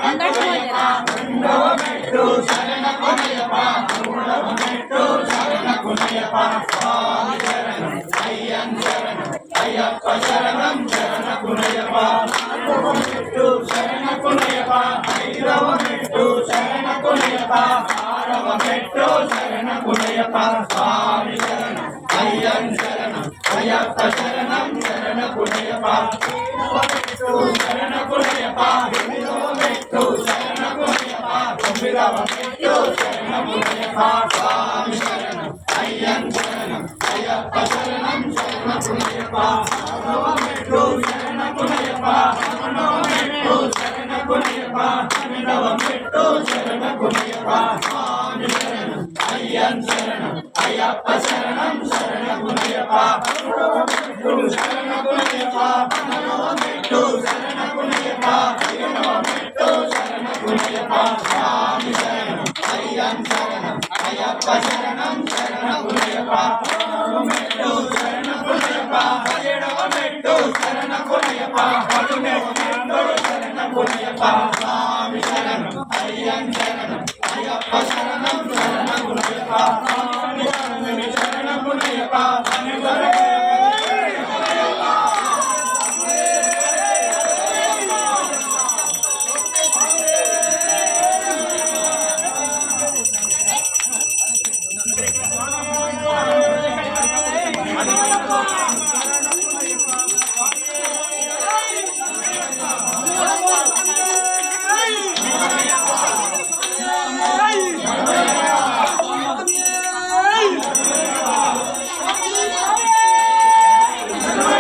రెండవ మెట్టు శరణకునయప మూడవ మెట్టు శరణకునయప స్వామి శరణం అయ్యన్ శరణం అయ్యప్ప శరణం శరణకునయప నాలుగవ మెట్టు శరణకునయప ఐదవ మెట్టు శరణకునయప ఆరవ మెట్టు శరణకునయప స్వామి శరణం అయ్యన్ శరణం అయ్యప్ప శరణం శరణకునయప శరణకునయప ఎనిమిదవ మెట్టు శరణకునయప తొమ్మిదవ మెట్టు శరణకునయప స్వామి శరణం అయ్యన్ శరణం అయ్యప్ప శరణం శరణకునయప పదవ మెట్టు శరణకునయప పదకొండవ మెట్టు శరణకునయప పన్నెండవ మెట్టు శరణకునయప స్వామి శరణం అయ్యన్ శరణం అయ్యప్ప శరణం శరణకునయప పదమూడవ మెట్టు శరణకునయప పద్నాలుగవ మెట్టు శరణకునయప పదిహేనవ మెట్టు శరణకునయప స్వామి శరణం అయ్యన్ శరణం అయ్యప్ప శరణం శరణకునయప పదహారవ మెట్టు శరణకునయప 17వ మెట్టు శరణకునయప 18వ